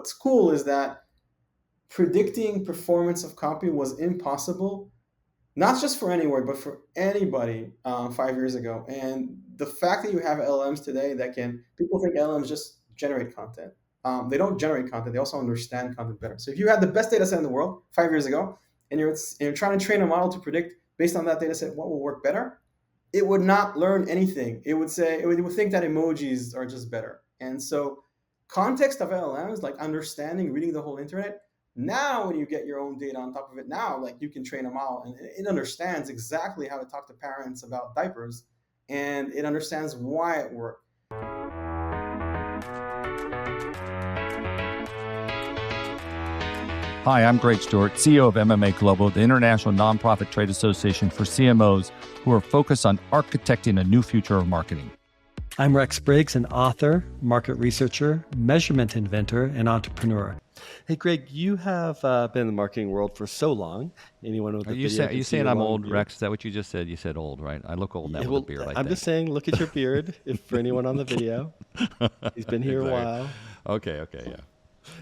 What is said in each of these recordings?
what's cool is that predicting performance of copy was impossible, not just for Anyword, but for anybody 5 years ago. And the fact that you have LLMs today that can, people think LLMs just generate content. They don't generate content, they also understand content better. So if you had the best data set in the world 5 years ago, and you're trying to train a model to predict based on that data set what will work better, it would not learn anything. It would think that emojis are just better. And so context of LLMs, like understanding, reading the whole internet, now when you get your own data on top of it, now like you can train a model and it understands exactly how to talk to parents about diapers, and it understands why it worked. Hi, I'm Greg Stewart, CEO of MMA Global, the international nonprofit trade association for CMOs who are focused on architecting a new future of marketing. I'm Rex Briggs, an author, market researcher, measurement inventor, and entrepreneur. Hey, Greg, you have been in the marketing world for so long. Anyone with Are you saying I'm old, beard? Rex? Is that what you just said? You said old, right? I look old now with a beard. I'm just saying, look at your beard. If for anyone on the video, he's been here exactly. a while. Okay, yeah.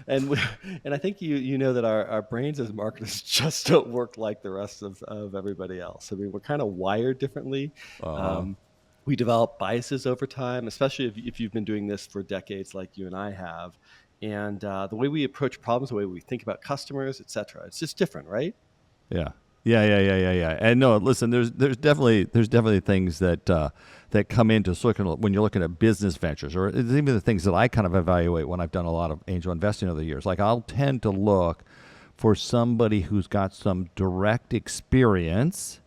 And I think you know that our brains as marketers just don't work like the rest of everybody else. I mean, we're kind of wired differently. We develop biases over time, especially if you've been doing this for decades like you and I have. And the way we approach problems, the way we think about customers, et cetera, it's just different, right? Yeah. And no, listen, there's definitely things that come into when you're looking at business ventures, or it's even the things that I kind of evaluate when I've done a lot of angel investing over the years. Like I'll tend to look for somebody who's got some direct experience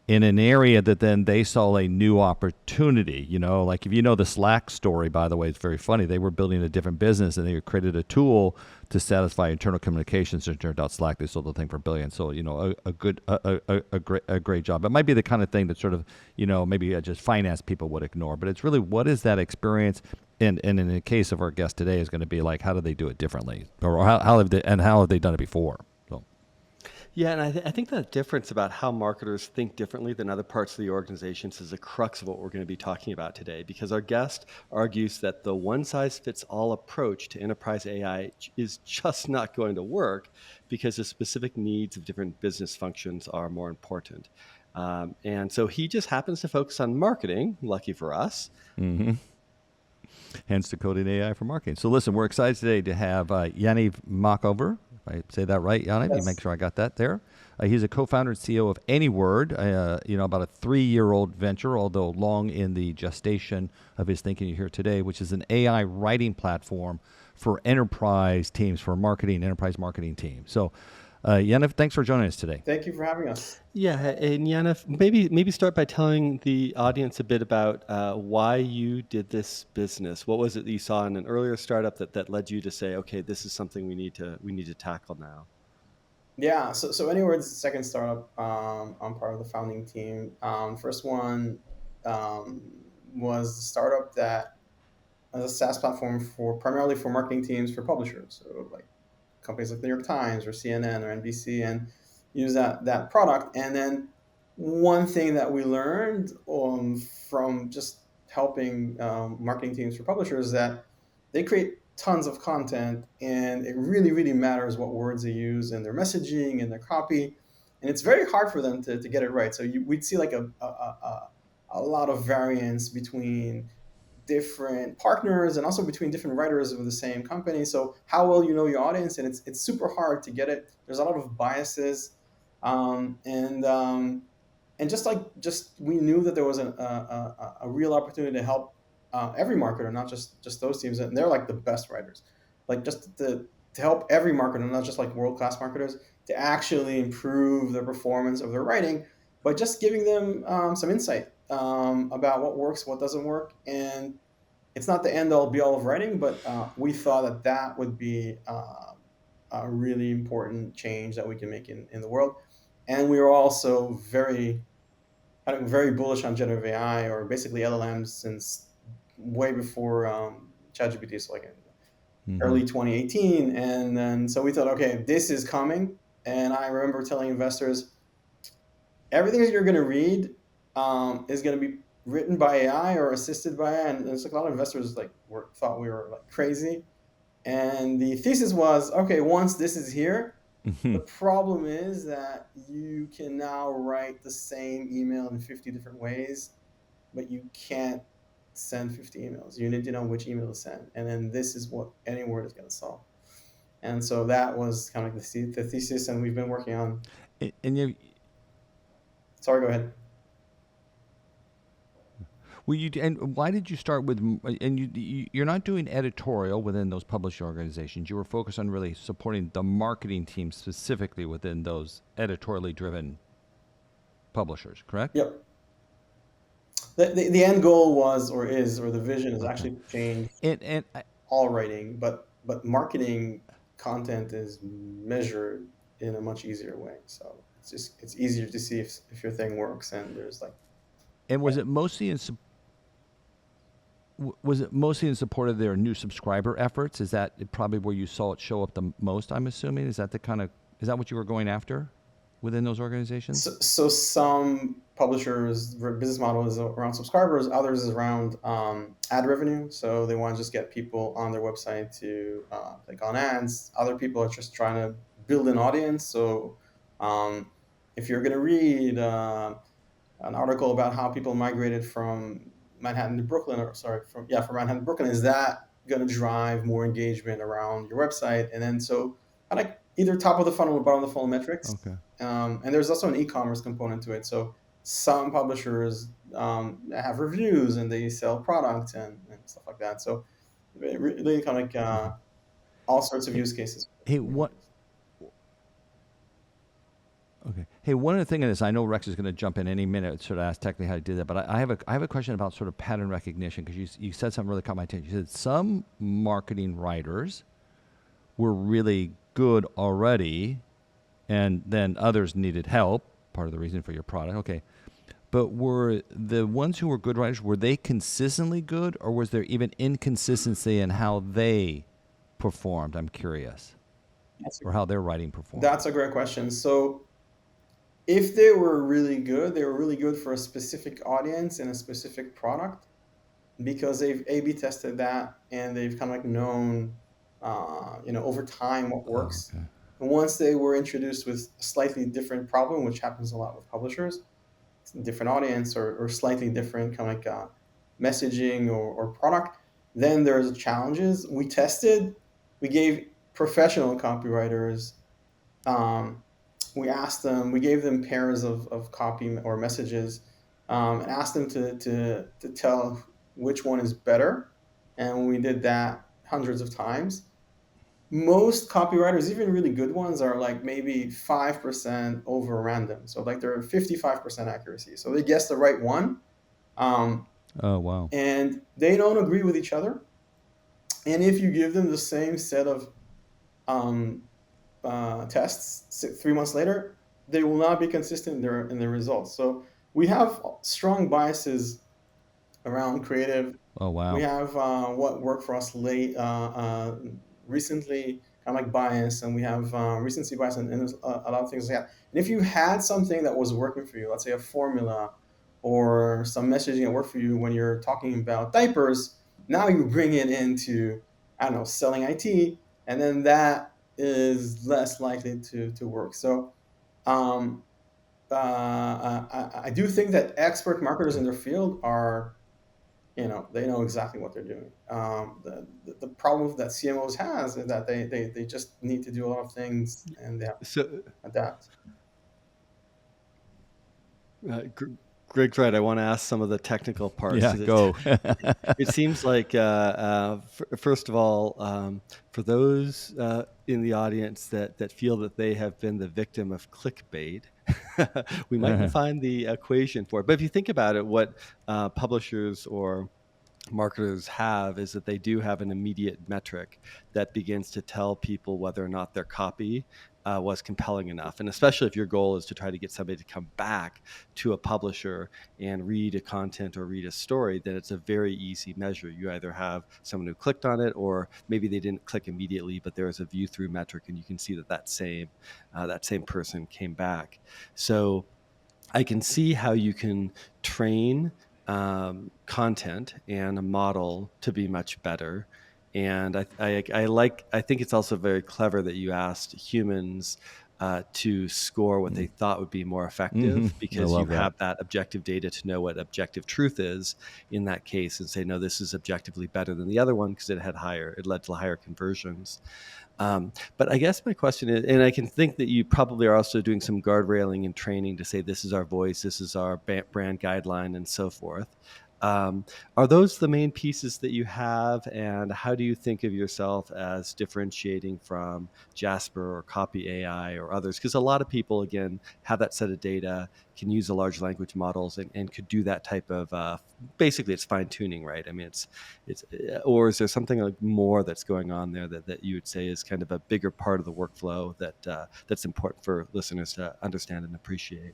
in an area that then they saw a new opportunity. You know, like if you know the Slack story, by the way, it's very funny. They were building a different business and they created a tool to satisfy internal communications. And it turned out Slack, they sold the thing for billions. So, you know, a great job. It might be the kind of thing that sort of, you know, maybe just finance people would ignore, but it's really, what is that experience? And in the case of our guest today is going to be like, how do they do it differently, or how have they done it before? Yeah, and I think that difference about how marketers think differently than other parts of the organizations is the crux of what we're going to be talking about today, because our guest argues that the one-size-fits-all approach to enterprise AI is just not going to work because the specific needs of different business functions are more important. And so he just happens to focus on marketing, lucky for us. Mm-hmm. Hence decoding AI for marketing. So listen, we're excited today to have Yaniv Makover. If I say that right, Yaniv, yes. You make sure I got that there. He's a co-founder and CEO of Anyword, about a 3-year-old venture, although long in the gestation of his thinking here today, which is an AI writing platform for enterprise teams, for enterprise marketing teams. So Yaniv, thanks for joining us today. Thank you for having us. Yeah, and Yaniv, maybe start by telling the audience a bit about why you did this business. What was it that you saw in an earlier startup that led you to say, okay, this is something we need to tackle now? Yeah, so Anyword's the second startup. I'm part of the founding team. First one was a startup that as a SaaS platform primarily for marketing teams for publishers, so like companies like New York Times or CNN or NBC, and use that product. And then one thing that we learned from just helping marketing teams for publishers is that they create tons of content, and it really, really matters what words they use in their messaging and their copy. And it's very hard for them to get it right. So we'd see like a lot of variance between different partners and also between different writers of the same company. So how well you know your audience, and it's super hard to get it. There's a lot of biases, and just we knew that there was a real opportunity to help every marketer, not just those teams, and they're like the best writers, like just to help every marketer, not just like world-class marketers, to actually improve the performance of their writing by just giving them some insight about what works, what doesn't work. And it's not the end all be all of writing, but we thought that would be a really important change that we can make in the world. And we were also very bullish on generative AI, or basically LLMs, since way before ChatGPT, so like in early 2018. And then so we thought, okay, this is coming. And I remember telling investors, everything that you're going to read is going to be written by AI or assisted by AI. And there's like a lot of investors thought we were like crazy. And the thesis was, okay, once this is here, the problem is that you can now write the same email in 50 different ways, but you can't send 50 emails. You need to know which email to send. And then this is what Anyword is going to solve. And so that was kind of like the thesis, and we've been working on. And you, Sorry, go ahead. well, and why did you start with? And you're not doing editorial within those publisher organizations. You were focused on really supporting the marketing team specifically within those editorially driven publishers, correct? Yep. The end goal was, or is, or the vision is Okay. actually to change And all writing, but marketing content is measured in a much easier way. So it's easier to see if your thing works, and there's like, was it mostly was it mostly in support of their new subscriber efforts? Is that probably where you saw it show up the most? I'm assuming is that is that what you were going after within those organizations? so some publishers' business model is around subscribers, others is around ad revenue. So they want to just get people on their website to click on ads. Other people are just trying to build an audience. So if you're going to read an article about how people migrated from Manhattan to Brooklyn, or sorry, from Manhattan to Brooklyn, is that going to drive more engagement around your website? And then so I like either top of the funnel or bottom of the funnel metrics. Okay. And there's also an e-commerce component to it. So some publishers have reviews and they sell products and stuff like that. So really kind of like all sorts of Hey, use cases. hey, what? Okay. Hey, one other thing in this, I know Rex is going to jump in any minute, sort of ask technically how to do that, but I have a question about sort of pattern recognition because you said something really caught my attention. You said some marketing writers were really good already, and then others needed help. Part of the reason for your product, okay. But were the ones who were good writers, were they consistently good, or was there even inconsistency in how they performed? I'm curious, or how their writing performed. That's a great question. So if they were really good, they were really good for a specific audience and a specific product because they've A/B tested that and they've kind of like known, over time what Oh, works. okay. And once they were introduced with a slightly different problem, which happens a lot with publishers, different audience or slightly different kind of like messaging or product, then there's challenges. We gave professional copywriters um, we gave them pairs of copy or messages and asked them to tell which one is better. And we did that hundreds of times. Most copywriters, even really good ones, are like maybe 5% over random. So like they're 55% accuracy. So they guess the right one. Um, Oh, wow. and they don't agree with each other. And if you give them the same set of um, tests 3 months later, they will not be consistent in their results. So we have strong biases around creative. Oh, We wow. have what worked for us recently, kind of like bias, and we have recency bias, and there's a lot of things like that. And if you had something that was working for you, let's say a formula or some messaging that worked for you when you're talking about diapers, now you bring it into, I don't know, selling IT, and then that is less likely to work. So um, I do think that expert marketers in their field are, they know exactly what they're doing. The problem that CMOs has is that they just need to do a lot of things and they have to So, adapt. Greg's right. I want to ask some of the technical parts Yeah, because go. it seems like, first of all, for those in the audience that feel that they have been the victim of clickbait, we might find the equation for it. But if you think about it, what publishers or marketers have is that they do have an immediate metric that begins to tell people whether or not their copy was compelling enough. And especially if your goal is to try to get somebody to come back to a publisher and read a content or read a story, then it's a very easy measure. You either have someone who clicked on it, or maybe they didn't click immediately, but there is a view through metric, and you can see that that same person came back. So I can see how you can train content and a model to be much better. And I think it's also very clever that you asked humans to score what they thought would be more Hmm. effective, I because you love that. have that objective data to know what objective truth is in that case, and say, no, this is objectively better than the other one because it led to higher conversions. But I guess my question is, and I can think that you probably are also doing some guardrailing and training to say, this is our voice, this is our brand guideline, and so forth. Um, are those the main pieces that you have? And how do you think of yourself as differentiating from Jasper or Copy AI or others? Because a lot of people, again, have that set of data, can use the large language models, and could do that type of, basically it's fine tuning, right? I mean, or is there something like more that's going on there that you would say is kind of a bigger part of the workflow that's important for listeners to understand and appreciate?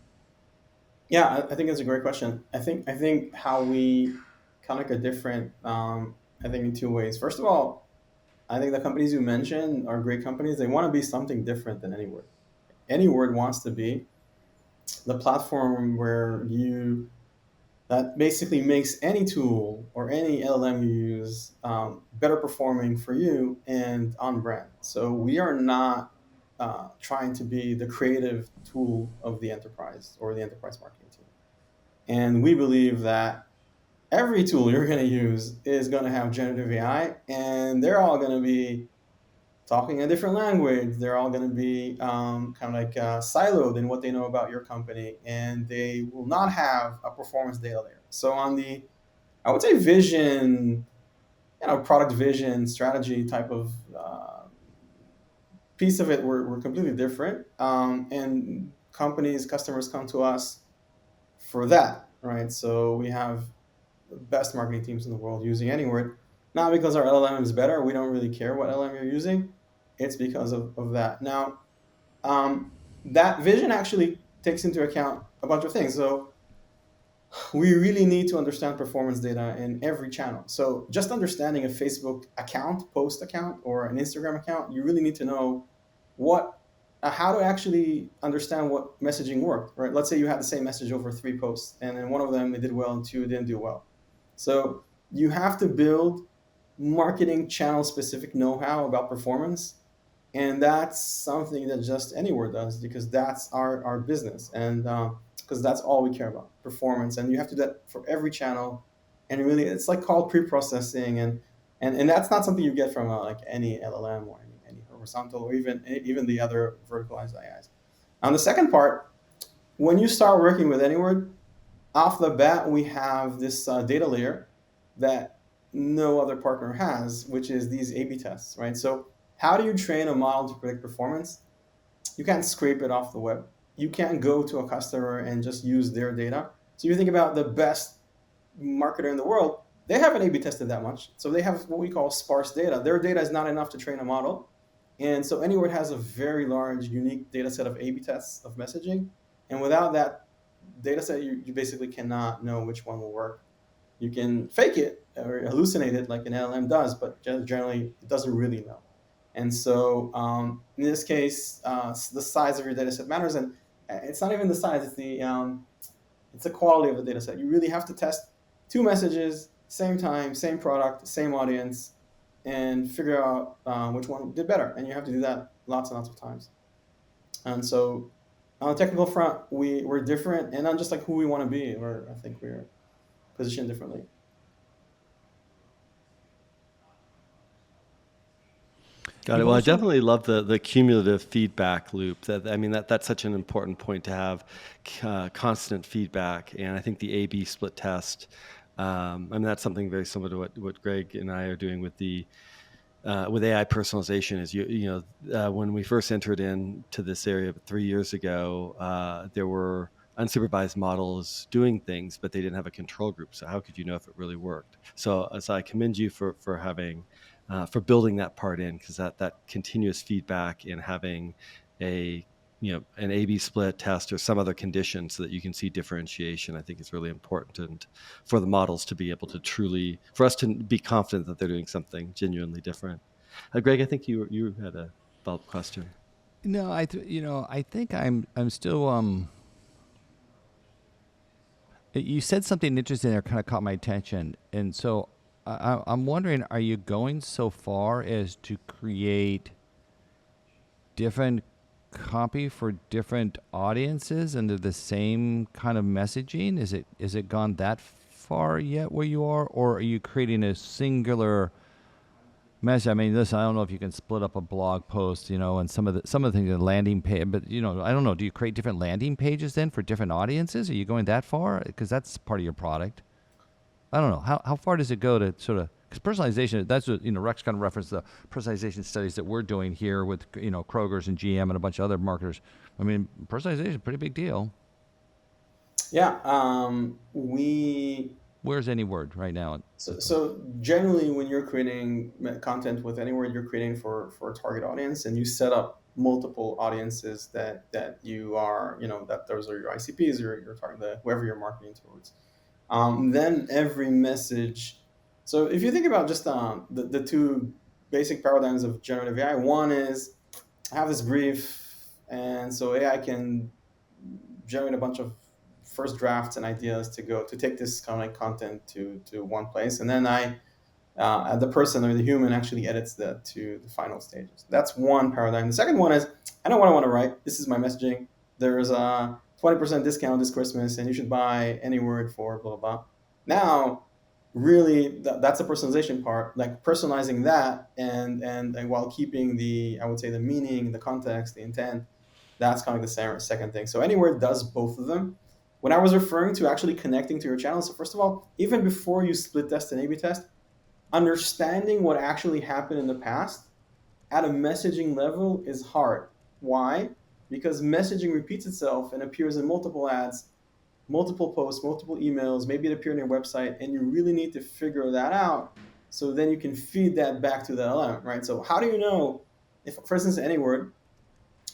Yeah, I think it's a great question. I think how we kind of look at different. I think in two ways. First of all, I think the companies you mentioned are great companies. They want to be something different than Anyword. Anyword wants to be the platform where you that basically makes any tool or any LLM you use better performing for you and on brand. So we are not trying to be the creative tool of the enterprise or the enterprise marketing team. And we believe that every tool you're going to use is going to have generative AI, and they're all going to be talking a different language. They're all going to be kind of like siloed in what they know about your company, and they will not have a performance data layer. So on the, I would say, vision, product vision, strategy type of piece of it, we're completely different. And customers come to us for that, right? So we have the best marketing teams in the world using Anyword, not because our LLM is better. We don't really care what LLM you're using. It's because of that. Now, that vision actually takes into account a bunch of things. So we really need to understand performance data in every channel. So just understanding a Facebook account, post account, or an Instagram account, you really need to know what, how to actually understand what messaging worked, right? Let's say you had the same message over three posts, and then one of them it did well, and two it didn't do well. So you have to build marketing channel specific know-how about performance, and that's something that just Anywhere does because that's our business, and because that's all we care about, performance. And you have to do that for every channel, and really it's like called pre-processing, and that's not something you get from like any LLM or any horizontal or even the other verticalized AIs. On the second part, when you start working with Anywhere, off the bat, we have this data layer that no other partner has, which is these A/B tests, right? So how do you train a model to predict performance? You can't scrape it off the web. You can't go to a customer and just use their data. So you think about the best marketer in the world, they haven't A/B tested that much. So they have what we call sparse data. Their data is not enough to train a model. And so Anywhere has a very large, unique data set of A/B tests of messaging. And without that data set, you basically cannot know which one will work. You can fake it or hallucinate it like an LLM does, but generally it doesn't really know. And so in this case, the size of your data set matters. And it's not even the size, it's the quality of the data set. You really have to test two messages, same time, same product, same audience, and figure out which one did better. And you have to do that lots and lots of times. And so on the technical front, we're different, and not just like who we want to be, I think we're positioned differently. Got it. You've Well, I also, definitely love the cumulative feedback loop. That's such an important point to have, constant feedback. And I think the A/B split test. I mean, that's something very similar to what Greg and I are doing with AI personalization. Is when we first entered into this area 3 years ago, there were unsupervised models doing things, but they didn't have a control group. So how could you know if it really worked? So I commend you for having for building that part in, because that continuous feedback and having a an A/B split test or some other condition so that you can see differentiation, I think is really important, and for the models to be able to truly, for us to be confident that they're doing something genuinely different. Greg, I think you had a follow-up question. no, I think I'm still you said something interesting there, kind of caught my attention, and so I'm wondering, are you going so far as to create different copy for different audiences under the same kind of messaging? Is it gone that far yet where you are, or are you creating a singular message? I mean, listen, I don't know if you can split up a blog post, and some of the things, a landing page, but I don't know. Do you create different landing pages then for different audiences? Are you going that far? Because that's part of your product. I don't know. How far does it go to sort of, because personalization, that's what, Rex kind of referenced the personalization studies that we're doing here with, Kroger's and GM and a bunch of other marketers. I mean, personalization is a pretty big deal. Yeah, we Where's Anyword right now? so generally when you're creating content with Anywhere, you're creating for a target audience, and you set up multiple audiences that you are, that those are your ICPs or your target, whoever you're marketing towards. Then every message. So if you think about just the two basic paradigms of generative AI, one is I have this brief, and so AI can generate a bunch of first drafts and ideas to go to take this kind of like content to one place, and then the person or the human actually edits that to the final stages. That's one paradigm. The second one is I know what I want to write. This is my messaging. There's a 20% discount this Christmas, and you should buy Anyword for blah blah blah. Now, really, that's the personalization part, like personalizing that, and while keeping the, I would say, the meaning, the context, the intent. That's kind of the second thing. So Anywhere does both of them. When I was referring to actually connecting to your channel, so first of all, even before you split test and A/B test, understanding what actually happened in the past at a messaging level is hard. Why? Because messaging repeats itself and appears in multiple ads, multiple posts, multiple emails, maybe it appeared on your website, and you really need to figure that out so then you can feed that back to the LM, right? So how do you know if, for instance, Anyword,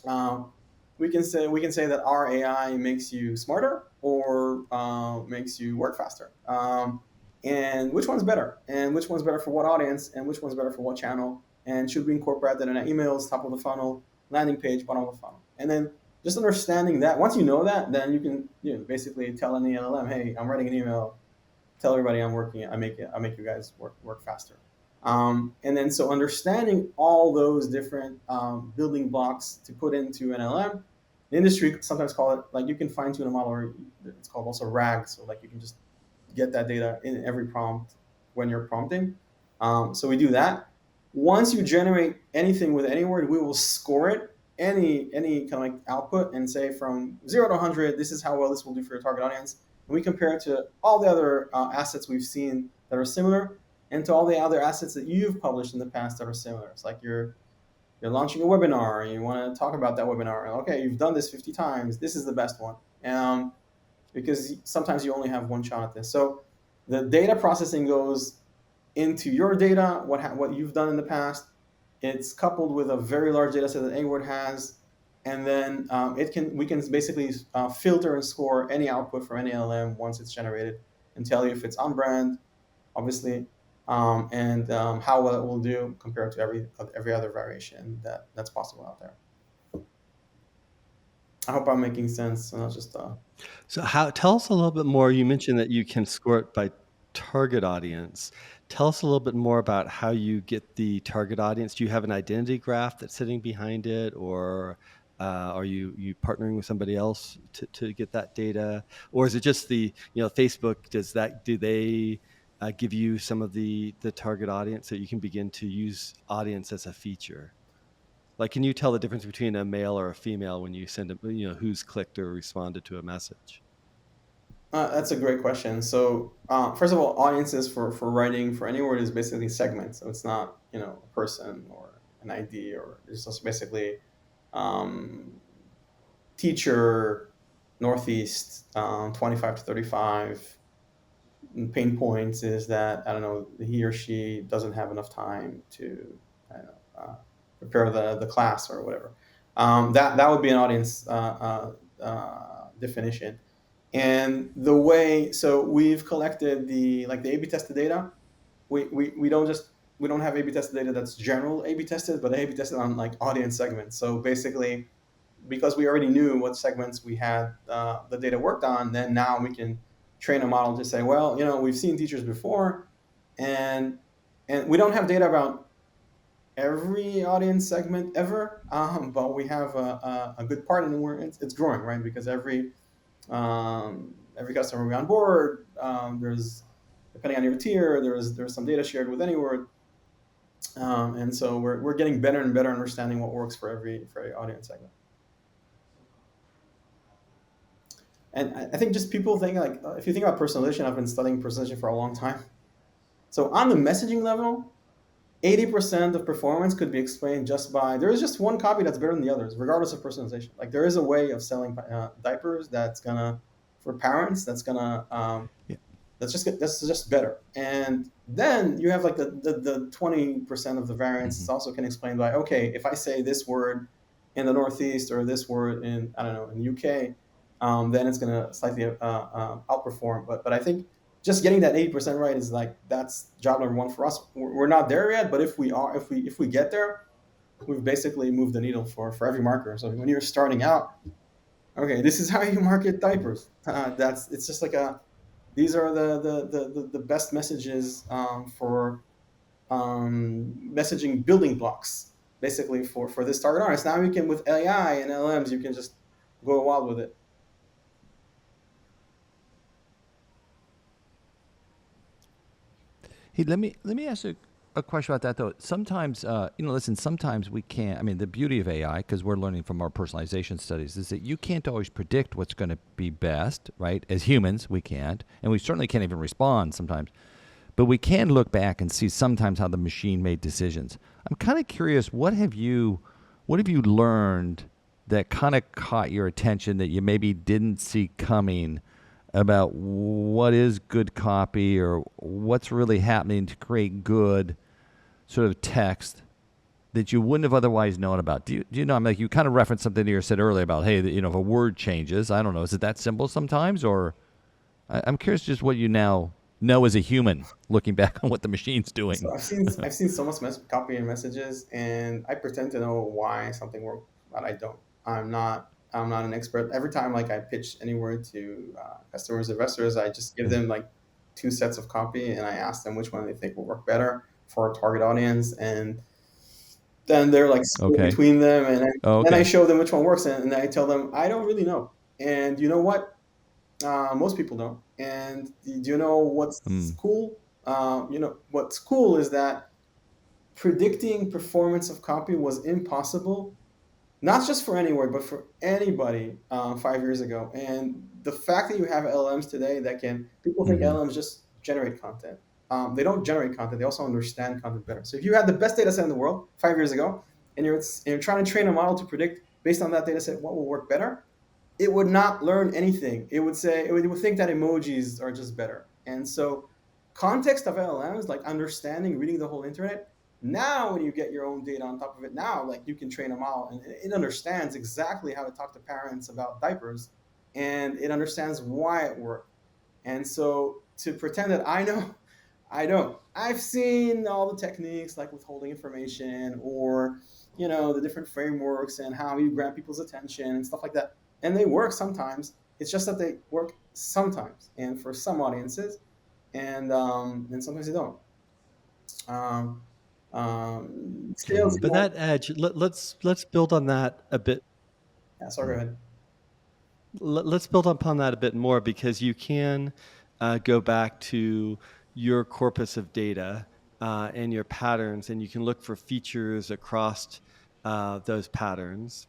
um, we can say that our AI makes you smarter or makes you work faster. And which one's better? And which one's better for what audience? And which one's better for what channel? And should we incorporate that in our emails, top of the funnel, landing page, bottom of the funnel? And then just understanding that. Once you know that, then you can basically tell any LLM, hey, I'm writing an email, tell everybody I'm working. I make you guys work faster. And then so understanding all those different building blocks to put into an LM, the industry sometimes call it, like, you can fine tune a model, or it's called also RAG. So like you can just get that data in every prompt when you're prompting. So we do that. Once you generate anything with Anyword, we will score it, any kind of like output, and say from 0 to 100, this is how well this will do for your target audience. And we compare it to all the other assets we've seen that are similar, and to all the other assets that you've published in the past that are similar. It's like you're launching a webinar and you want to talk about that webinar. Okay, you've done this 50 times. This is the best one. Because sometimes you only have one shot at this. So the data processing goes into your data, what you've done in the past. It's coupled with a very large data set that Anyword has, and then we can basically filter and score any output from any LM once it's generated, and tell you if it's on brand, obviously, and how well it will do compared to every other variation that's possible out there. I hope I'm making sense, and not just So tell us a little bit more. You mentioned that you can score it by target audience. Tell us a little bit more about how you get the target audience. Do you have an identity graph that's sitting behind it, or are you partnering with somebody else to get that data, or is it just Facebook? Do they give you some of the target audience so you can begin to use audience as a feature? Like, can you tell the difference between a male or a female when you send who's clicked or responded to a message? That's a great question. So, first of all, audiences for writing for Anyword is basically segments. So it's not a person or an ID, or it's just basically um, teacher, Northeast, 25 to 35. Pain points is that, I don't know, he or she doesn't have enough time to, I don't know, prepare the class or whatever. That would be an audience definition. And the way, so we've collected the A/B tested data. We don't have A/B tested data that's general A/B tested, but A/B tested on like audience segments. So basically, because we already knew what segments we had the data worked on, then now we can train a model to say, well, we've seen teachers before. and we don't have data about every audience segment ever, but we have a good part, and it's growing, right? Because every customer we onboard, there's, depending on your tier, there's some data shared with Anyword, and so we're getting better and better understanding what works for every audience segment. And I think just people think, like, if you think about personalization, I've been studying personalization for a long time. So on the messaging level, 80% of performance could be explained just by, there is just one copy that's better than the others, regardless of personalization. Like, there is a way of selling diapers that's gonna, for parents, Yeah. that's just better. And then you have like the 20% of the variance Mm-hmm. also can explain by, okay, if I say this word in the Northeast or this word in, I don't know, in the UK, then it's gonna slightly outperform. But I think just getting that 80% right is like, that's job number one for us. We're not there yet, but if we get there, we've basically moved the needle for every marketer. So when you're starting out, okay, this is how you market diapers. It's just like these are the best messages for messaging building blocks, basically for this target audience. Now you can, with AI and LMs, you can just go wild with it. Hey, let me ask you a question about that though. Sometimes, listen. Sometimes we can't. I mean, the beauty of AI, because we're learning from our personalization studies, is that you can't always predict what's going to be best, right? As humans, we can't, and we certainly can't even respond sometimes. But we can look back and see sometimes how the machine made decisions. I'm kind of curious. What have you learned that kind of caught your attention that you maybe didn't see coming about what is good copy or what's really happening to create good sort of text that you wouldn't have otherwise known about? Do you know? I'm like, you kind of referenced something you said earlier about, hey, if a word changes, I don't know, is it that simple sometimes? Or I'm curious just what you now know as a human looking back on what the machine's doing. So I've seen so much copy and messages, and I pretend to know why something worked, but I don't. I'm not an expert. Every time, like, I pitch Anywhere to customers, investors, I just give them like two sets of copy, and I ask them which one they think will work better for our target audience, and then they're like split Okay. between them, and Oh, then I okay. show them which one works, and I tell them I don't really know. And you know what? Most people don't. And do you know what's Mm. cool? What's cool is that predicting performance of copy was impossible, not just for Anywhere, but for anybody 5 years ago. And the fact that you have LLMs today that can, people think Mm-hmm. LLMs just generate content. They don't generate content, they also understand content better. So if you had the best data set in the world 5 years ago, and you're trying to train a model to predict based on that data set what will work better, it would not learn anything. It would think that emojis are just better. And so context of LLMs, like understanding, reading the whole internet. Now, when you get your own data on top of it, now like you can train a model, and it understands exactly how to talk to parents about diapers, and it understands why it worked. And so to pretend that I know, I don't. I've seen all the techniques like withholding information, or the different frameworks and how you grab people's attention and stuff like that. And they work sometimes. It's just that they work sometimes and for some audiences, and sometimes they don't. Um, Sales, But that edge, let's build on that a bit. yeah. Sorry, go ahead. Let's build upon that a bit more, because you can go back to your corpus of data and your patterns, and you can look for features across those patterns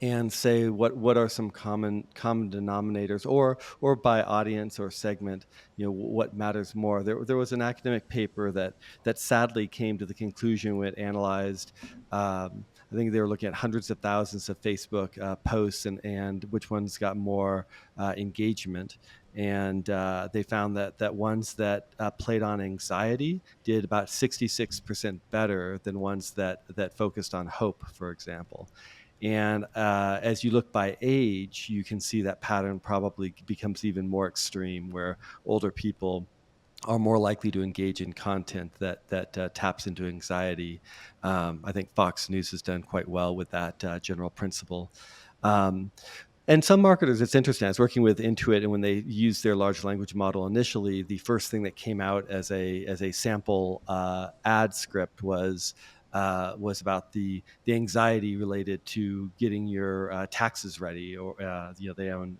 and say what are some common denominators, or by audience or segment, what matters more. There was an academic paper that sadly came to the conclusion when it analyzed, I think they were looking at hundreds of thousands of Facebook posts, and which ones got more engagement. And they found that ones that played on anxiety did about 66% better than ones that focused on hope, for example. And as you look by age, you can see that pattern probably becomes even more extreme, where older people are more likely to engage in content that taps into anxiety. I think Fox News has done quite well with that general principle. Um, And some marketers, it's interesting. I was working with Intuit, and when they used their large language model initially, the first thing that came out as a sample ad script was about the anxiety related to getting your taxes ready, or they own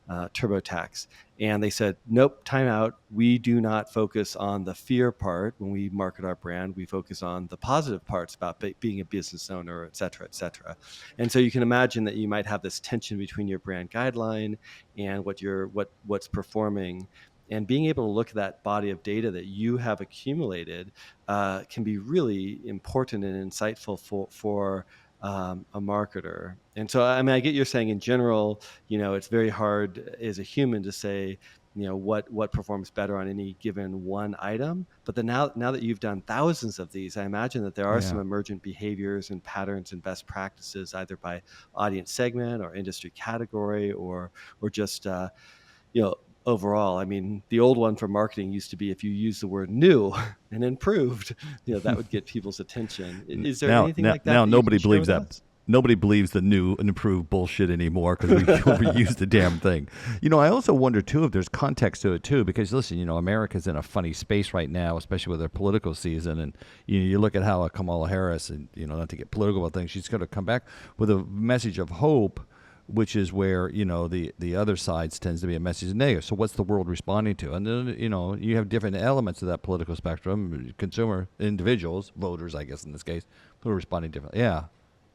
TurboTax, and they said, nope, time out. We do not focus on the fear part when we market our brand. We focus on the positive parts about being a business owner, et cetera, et cetera. And so you can imagine that you might have this tension between your brand guideline and what's performing. And being able to look at that body of data that you have accumulated can be really important and insightful for a marketer. And so, I mean, I get you're saying in general, it's very hard as a human to say, what performs better on any given one item. But then now that you've done thousands of these, I imagine that there are some Yeah. emergent behaviors and patterns and best practices, either by audience segment or industry category, or just you know overall. I mean, the old one for marketing used to be, if you use the word new and improved, that would get people's attention. Is there Now, anything now, like that now that you can nobody share believes with that. us? Nobody believes the new and improved bullshit anymore because we've overused the damn thing. I also wonder too if there's context to it too, because listen, America's in a funny space right now, especially with their political season, and you look at how Kamala Harris, and not to get political about things, she's going to come back with a message of hope, which is where the other sides tends to be a message of negative. So what's the world responding to? And then you have different elements of that political spectrum, consumer individuals, voters, I guess in this case, who are responding differently. Yeah.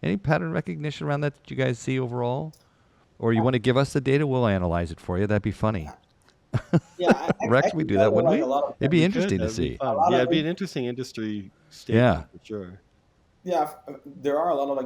Any pattern recognition around that you guys see overall? Or you want to give us the data? We'll analyze it for you. That'd be funny. Yeah, I Rex, we can do tell that, you wouldn't like a we? lot of It'd be We them, could. interesting to That'd be see. a fun. lot Yeah, of it'd be an interesting industry Yeah. statement for sure. yeah, there are a lot of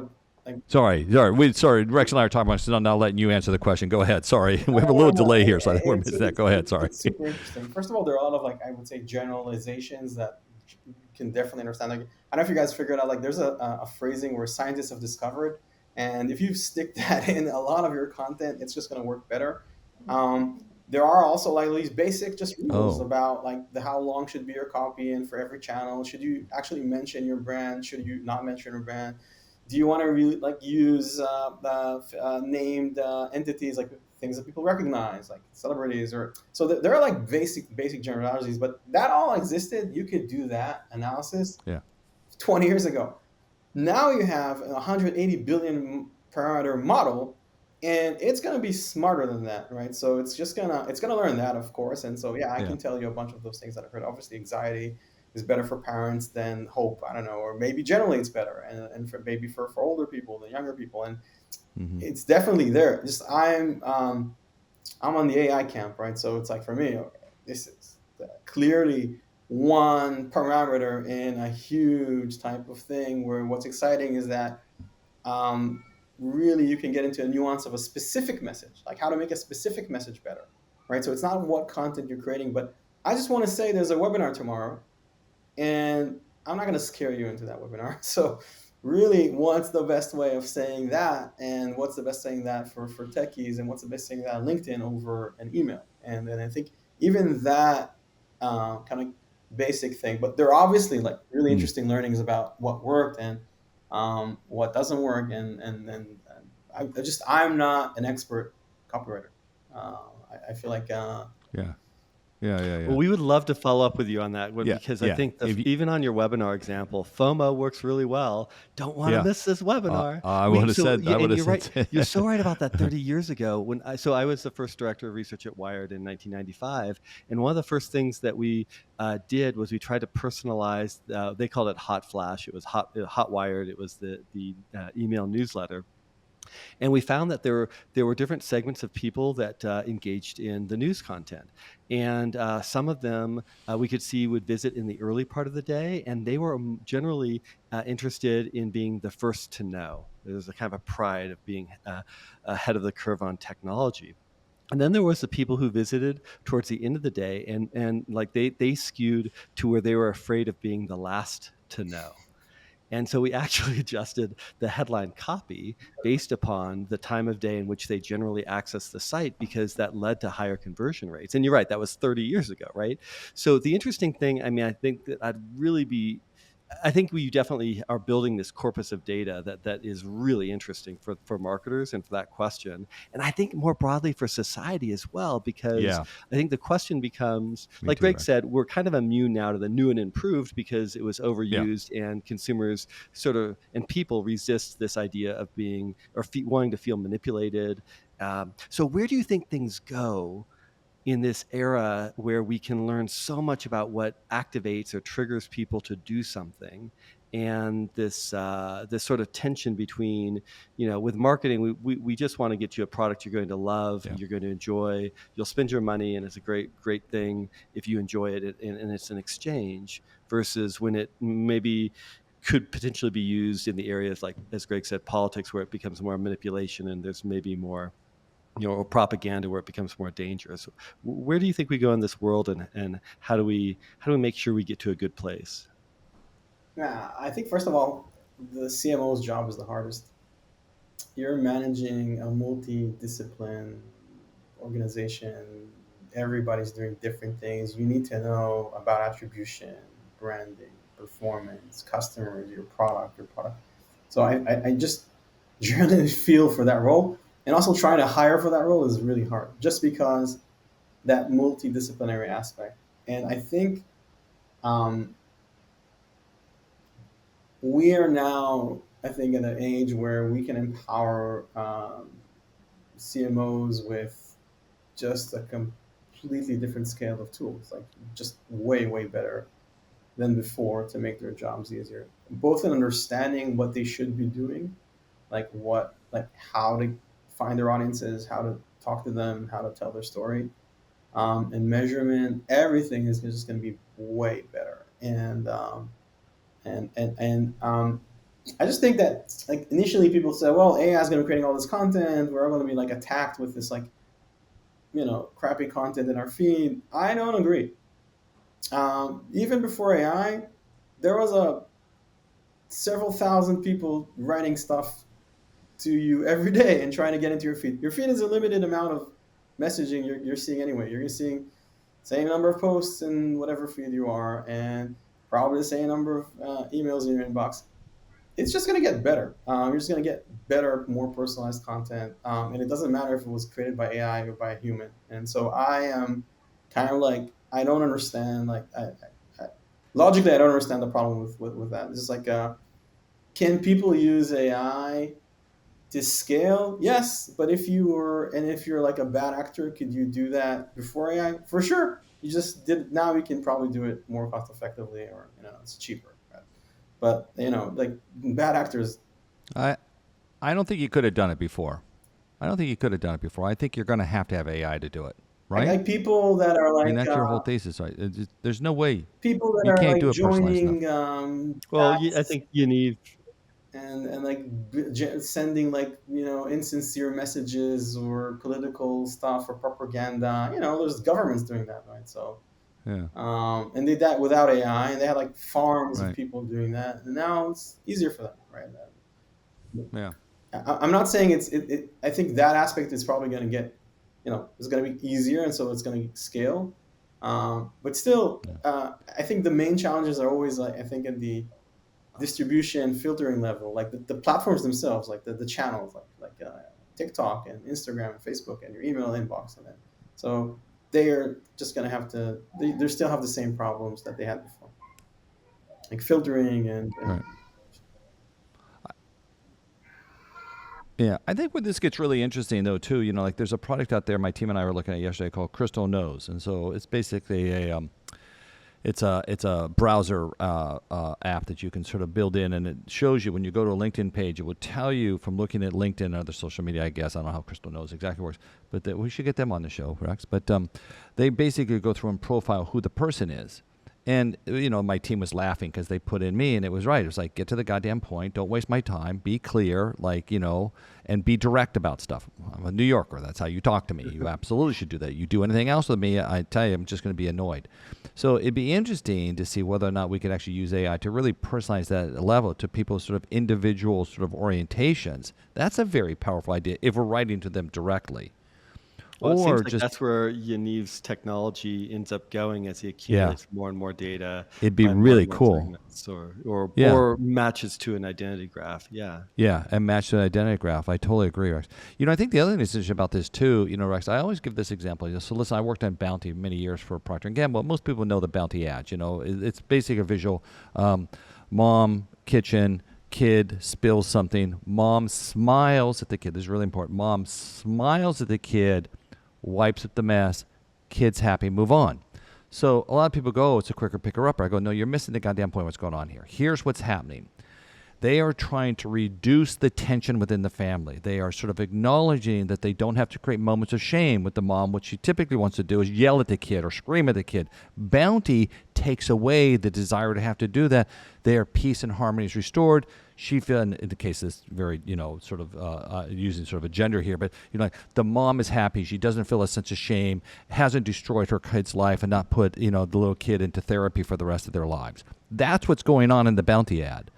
like Sorry. Rex and I are talking about. So I'm not letting you answer the question. Go ahead. Sorry, we have a little delay here, so I think we're missing that. Go ahead. Sorry. it's super interesting. First of all, there are a lot of like, I would say, generalizations that you can definitely understand. Like, I don't know if you guys figured out, like, there's a phrasing where scientists have discovered, and if you stick that in a lot of your content, it's just going to work better. There are also like these basic just rules Oh. about like how long should be your copy, and for every channel, should you actually mention your brand, should you not mention your brand, do you want to really like use named entities, like things that people recognize, like celebrities, or so there are like basic generalities, but that all existed. You could do that analysis Yeah. 20 years ago. Now you have a 180 billion parameter model, and it's going to be smarter than that, right? So it's gonna learn that, of course. And so yeah, I Yeah. can tell you a bunch of those things that I've heard. Obviously, anxiety is better for parents than hope. I don't know, or maybe generally it's better, and for maybe for older people than younger people, and Mm-hmm. it's definitely there. Just I'm on the AI camp, right? So it's like for me, okay, this is clearly one parameter in a huge type of thing. Where what's exciting is that um, really you can get into a nuance of a specific message, like how to make a specific message better, right? So it's not what content you're creating, but I just want to say there's a webinar tomorrow, and I'm not going to scare you into that webinar. So really, what's the best way of saying that, and what's the best saying that for techies, and what's the best saying that on LinkedIn over an email? And then I think even that kind of basic thing, but there are obviously like really Mm. interesting learnings about what worked and what doesn't work, and I'm not an expert copywriter. I feel like Yeah. Yeah. Yeah. Well, Yeah. we would love to follow up with you on that one, Yeah. because I Yeah. think If you, even on your webinar example, FOMO works really well. Don't want to yeah. miss this webinar. I would have said. I Yeah, would and have you're right. said. You're so right about that. 30 years ago, I was the first director of research at Wired in 1995, and one of the first things that we did was we tried to personalize. They called it Hot Flash. It was Hot Wired. It was the email newsletter. And we found that there were different segments of people that engaged in the news content, and some of them we could see would visit in the early part of the day, and they were generally interested in being the first to know. There's a kind of a pride of being ahead of the curve on technology. And then there was the people who visited towards the end of the day, and like they skewed to where they were afraid of being the last to know. And so we actually adjusted the headline copy based upon the time of day in which they generally access the site, because that led to higher conversion rates. And you're right, that was 30 years ago, right? So the interesting thing, I mean, I think that I'd really be I think we definitely are building this corpus of data that is really interesting for marketers and for that question. And I think more broadly for society as well, because Yeah, I think the question becomes, me like too, Greg Rex. said, we're kind of immune now to the new and improved because it was Yeah. overused and consumers and people resist this idea of being or wanting to feel manipulated. So where do you think things go in this era where we can learn so much about what activates or triggers people to do something, and this sort of tension between, with marketing, we just want to get you a product you're going to love, Yeah. you're going to enjoy, you'll spend your money, and it's a great thing if you enjoy it, and it's an exchange, versus when it maybe could potentially be used in the areas like, as Greg said, politics, where it becomes more manipulation and there's maybe more, or propaganda, where it becomes more dangerous. Where do you think we go in this world, and how do we make sure we get to a good place? Yeah, I think first of all, the CMO's job is the hardest. You're managing a multi-discipline organization. Everybody's doing different things. You need to know about attribution, branding, performance, customers, your product. So I just generally feel for that role, and also trying to hire for that role is really hard, just because that multidisciplinary aspect. And I think um, we are now, I think, at an age where we can empower CMOs with just a completely different scale of tools, like just way better than before, to make their jobs easier, both in understanding what they should be doing, like how to find their audiences, how to talk to them, how to tell their story, and measurement. Everything is just going to be way better. And I just think that, like, initially people said, well, AI is going to be creating all this content. We're all going to be like attacked with this, like, crappy content in our feed. I don't agree. Even before AI, there was a several thousand people writing stuff to you every day and trying to get into your feed. Your feed is a limited amount of messaging you're seeing anyway. You're seeing same number of posts in whatever feed you are, and probably the same number of emails in your inbox. It's just going to get better. You're just going to get better, more personalized content, and it doesn't matter if it was created by AI or by a human. And so I am kind of like, I don't understand. Like, I, logically, I don't understand the problem with that. It's just like, can people use AI to scale? Yes, but if you're like a bad actor, could you do that before AI? For sure. You just did. Now we can probably do it more cost effectively, or it's cheaper. Right? But like, bad actors, I I don't think you could have done it before. I don't think you could have done it before. I think you're going to have AI to do it, right? like people that are I mean, like that's your whole thesis, right? There's no way people that you are can't do like it personalized enough. joining Well, I chats, think you need. and like sending, like, insincere messages or political stuff or propaganda. There's governments doing that, right? So Yeah, and they did that without AI, and they had like farms of right. people doing that, and now it's easier for them, right? Yeah, I'm not saying I think that aspect is probably going to get, it's going to be easier, and so it's going to scale. But still, yeah, I think the main challenges are always, like, I think, in the distribution filtering level, like the platforms themselves, like the channels, like TikTok and Instagram and Facebook and your email inbox, and then so they are just going to have to, they still have the same problems that they had before, like filtering and right. Yeah, I think where this gets really interesting though too, like there's a product out there my team and I were looking at yesterday called Crystal Knows, and so it's basically it's a browser app that you can sort of build in, and it shows you when you go to a LinkedIn page. It will tell you from looking at LinkedIn and other social media. I guess I don't know how Crystal Knows exactly works, but we should get them on the show, Rex. But they basically go through and profile who the person is. And my team was laughing because they put in me, and it was right. It was like, get to the goddamn point. Don't waste my time. Be clear, and be direct about stuff. I'm a New Yorker. That's how you talk to me. You absolutely should do that. You do anything else with me, I tell you, I'm just going to be annoyed. So it'd be interesting to see whether or not we could actually use AI to really personalize that level to people's sort of individual sort of orientations. That's a very powerful idea if we're writing to them directly. Well, it seems or like just that's where Yaniv's technology ends up going as he yeah, accumulates more and more data it'd be by more really and more cool. segments, or Yeah. or matches to an identity graph. Yeah. Yeah, and match the identity graph. I totally agree, Rex. I think the other thing is interesting about this too. Rex, I always give this example. So listen, I worked on Bounty many years for Procter and Gamble. Most people know the Bounty ads. It's basically a visual. Mom, kitchen, kid spills something. Mom smiles at the kid. This is really important. Mom smiles at the kid, wipes up the mess. Kid's happy. Move on. So a lot of people go, oh, it's a quicker picker upper. I go, no, you're missing the goddamn point. What's going on here? Here's what's happening. They are trying to reduce the tension within the family. They are sort of acknowledging that they don't have to create moments of shame with the mom. What she typically wants to do is yell at the kid or scream at the kid. Bounty takes away the desire to have to do that. Their peace and harmony is restored. She feel, in the case that's very, sort of using sort of a gender here, but like the mom is happy. She doesn't feel a sense of shame. Hasn't destroyed her kid's life and not put the little kid into therapy for the rest of their lives. That's what's going on in the Bounty ad.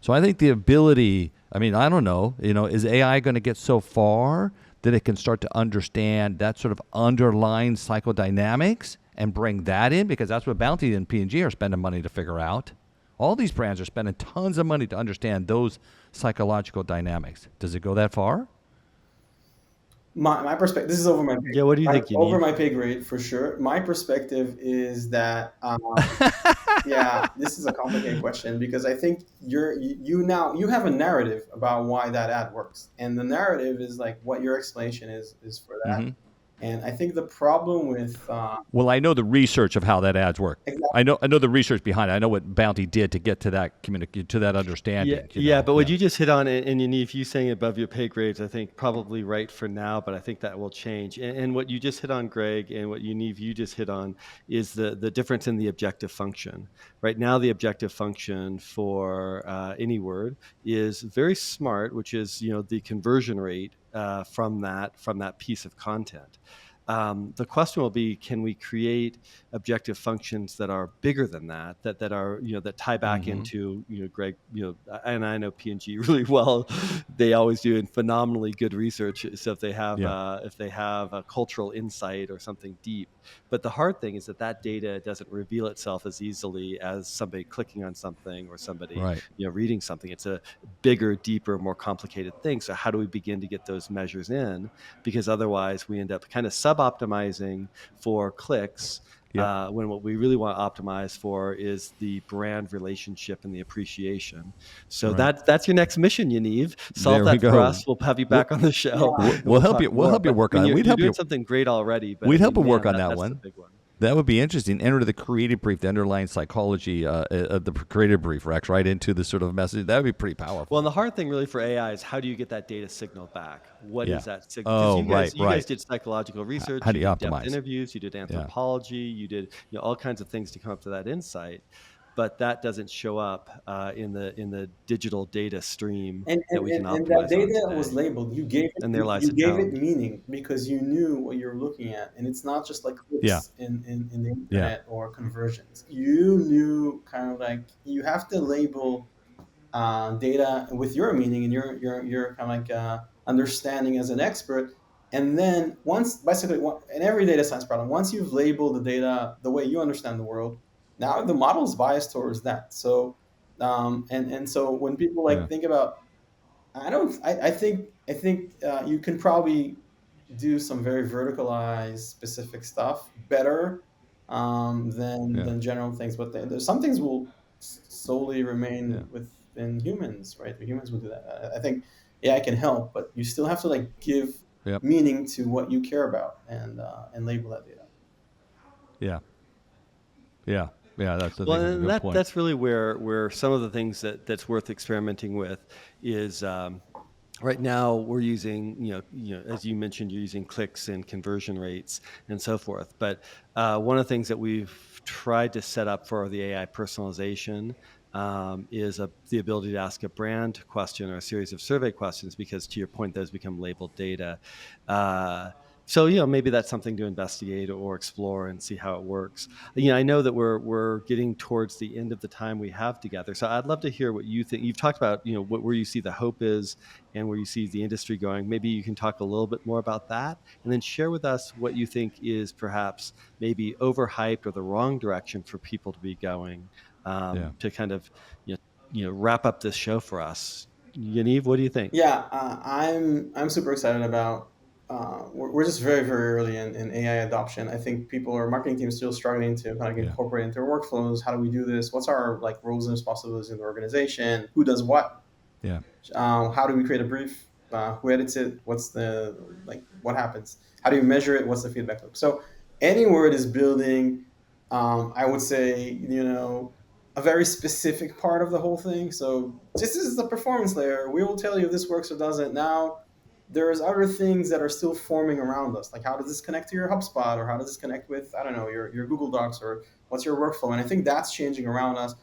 So I think the ability, I don't know, is AI going to get so far that it can start to understand that sort of underlying psychodynamics and bring that in? Because that's what Bounty and P&G are spending money to figure out. All these brands are spending tons of money to understand those psychological dynamics. Does it go that far? My perspective. This is Yeah. What do you think, over Yaniv? my pay grade for sure. My perspective is that yeah, this is a complicated question because I think you have a narrative about why that ad works, and the narrative is like what your explanation is for that. Mm-hmm. And I think the problem with Well, I know the research of how that ads work. exactly, I know the research behind it. I know what Bounty did to get to that to that Yeah, understanding. yeah, but what Yeah. you just hit on, and Yaniv, you saying above your pay grades, I think probably right for now, but I think that will change. And what you just hit on, Greg, and what Yaniv, you just hit on, is the difference in the objective function. Right now, the objective function for Anyword is very smart, which is the conversion rate from that piece of content. The question will be, can we create objective functions that are bigger than that are that tie back Mm-hmm. into Greg, and I know P&G really well. They always do phenomenally good research. So Yeah. if they have a cultural insight or something deep, but the hard thing is that data doesn't reveal itself as easily as somebody clicking on something or somebody Right. reading something. It's a bigger, deeper, more complicated thing. So how do we begin to get those measures in? Because otherwise we end up kind of sub-optimizing for clicks, Yep. when what we really want to optimize for is the brand relationship and the appreciation. So Right. that's your next mission, Yaniv. Solve There we that for go. us. We'll have you We'll, back on the yeah, show we'll, and we'll we'll help talk you. We'll more. help you But work on it. you're doing something great already. But We'd help you work man, on that that's the one. big one. That would be interesting. Enter the creative brief, the underlying psychology of the creative brief, Rex, right into the sort of message. That would be pretty powerful. Well, and the hard thing really for AI is how do you get that data signal back? What Yeah. is that signal? Because Oh, you guys, right, you guys right. did psychological research, How do you you did depth optimize? interviews, you did Yeah. anthropology, you did all kinds of things to come up to that insight, but that doesn't show up in the digital data stream and, that and, we can and, and that optimize on data was today. labeled. And there lies You the gave it challenge. meaning because you knew what you're looking at, and it's not just like Yeah. clicks in the Yeah. internet or conversions. You knew kind of like you have to label data with your meaning and your kind of like understanding as an expert. And then once, basically, in every data science problem, once you've labeled the data the way you understand the world, now the model is biased towards that. So, and so when people like Yeah. think about, I think you can probably do some very verticalized specific stuff better Yeah. than general things. But there's some things will solely Yeah. remain within humans, right? The humans will do that. I think AI can help, but you still have to like give Yep. meaning to what you care about and label that data. Yeah. Yeah. Yeah. That's I Well, think a and good point. that's really where some of the things that's worth experimenting with is. Right now, we're using, as you mentioned, you're using clicks and conversion rates and so forth. But one of the things that we've tried to set up for the AI personalization is the ability to ask a brand question or a series of survey questions, because to your point, those become labeled data. Uh, So, maybe that's something to investigate or explore and see how it works. I know that we're getting towards the end of the time we have together. So I'd love to hear what you think. You've talked about, where you see the hope is and where you see the industry going. Maybe you can talk a little bit more about that and then share with us what you think is perhaps maybe overhyped or the wrong direction for people to be going, Yeah. to kind of, wrap up this show for us. Yaniv, what do you think? Yeah, I'm super excited about. We're just very very early in AI adoption. I think people or marketing teams still struggling to kind of Yeah. incorporate into their workflows. How do we do this? What's our like roles and responsibilities in the organization? Who does what? Yeah. How do we create a brief? Who edits it? What's the like? What happens? How do you measure it? What's the feedback loop? So, Anyword is building. I would say a very specific part of the whole thing. So this is the performance layer. We will tell you if this works or doesn't. Now, there's other things that are still forming around us. Like how does this connect to your HubSpot, or how does this connect with I don't know your Google Docs, or what's your workflow? And I think that's changing around us.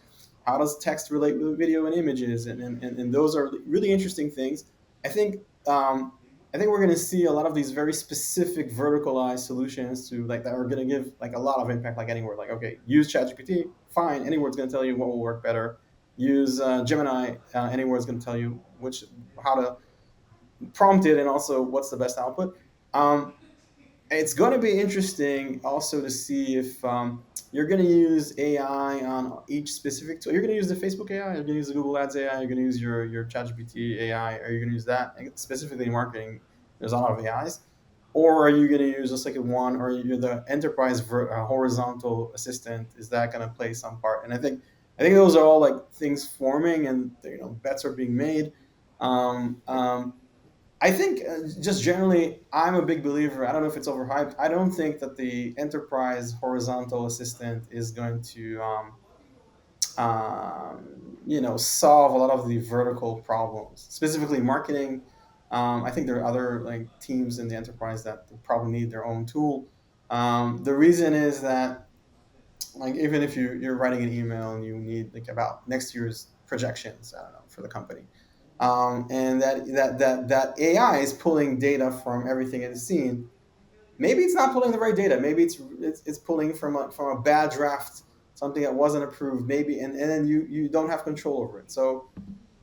How does text relate with video and images? And those are really interesting things. I think um, I think we're going to see a lot of these very specific verticalized solutions to like that are going to give like a lot of impact. Like Anywhere, like okay, use ChatGPT, fine. Anywhere's going to tell you what will work better. Use Gemini. Anywhere's going to tell you which how to prompt it and also what's the best output. Um, it's going to be interesting also to see if you're going to use AI on each specific tool. You're going to use the Facebook AI, you're going to use the Google Ads AI, you're going to use your ChatGPT AI, or you're going to use that specifically in marketing. There's a lot of AIs. Or are you going to use just like a one, or you're the enterprise horizontal assistant? Is that going to play some part? And I think those are all like things forming, and bets are being made. Um, um, I think just generally, I'm a big believer. I don't know if it's overhyped. I don't think that the enterprise horizontal assistant is going to, solve a lot of the vertical problems, specifically marketing. I think there are other like teams in the enterprise that probably need their own tool. The reason is that like even if you're writing an email and you need like about next year's projections, I don't know, for the company, and that AI is pulling data from everything it's seen. Maybe it's not pulling the right data. Maybe it's pulling from a bad draft, something that wasn't approved. Maybe and then you don't have control over it. So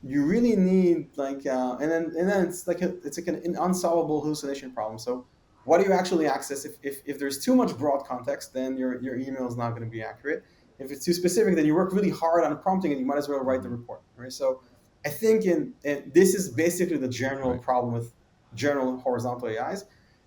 you really need like and then it's like an unsolvable hallucination problem. So what do you actually access? If there's too much broad context, then your email is not going to be accurate. If it's too specific, then you work really hard on prompting, and you might as well write the Mm-hmm. report, right? So I think in this is basically the general Right. problem with general horizontal AIs.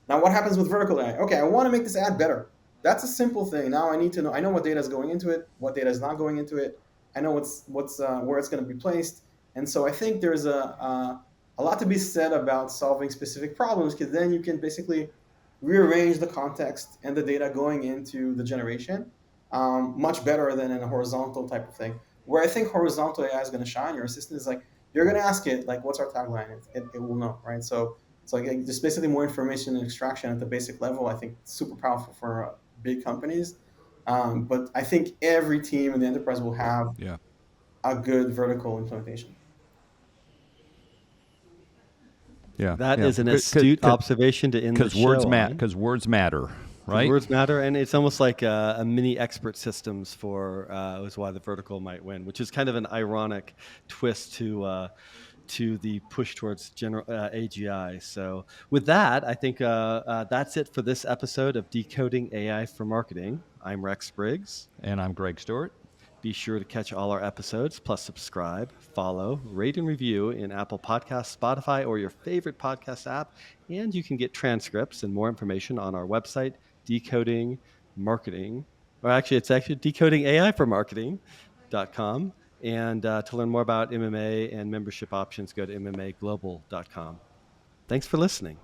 Now what happens with vertical AI? Okay, I want to make this ad better. That's a simple thing. Now I need to know. I know what data is going into it, what data is not going into it. I know what's where it's going to be placed. And so I think there's a lot to be said about solving specific problems, because then you can basically rearrange the context and the data going into the generation much better than in a horizontal type of thing. Where I think horizontal AI is going to shine, your assistant is like, you're going to ask it, like, what's our tagline? It will know, right? So it's like just basically more information and extraction at the basic level. I think it's super powerful for big companies. But I think every team in the enterprise will have Yeah. a good vertical implementation. Yeah. That Yeah. is an astute observation to end the Because words show matter. on. Because words matter, Because right? words matter, and it's almost like a mini expert systems for is why the vertical might win, which is kind of an ironic twist to the push towards general AGI. So with that, I think that's it for this episode of Decoding AI for Marketing. I'm Rex Briggs. And I'm Greg Stewart. Be sure to catch all our episodes, plus subscribe, follow, rate, and review in Apple Podcasts, Spotify, or your favorite podcast app. And you can get transcripts and more information on our website, Decoding Marketing. Or actually, it's actually Decoding AI for Marketing.com. And to learn more about MMA and membership options, go to MMAglobal.com. Thanks for listening.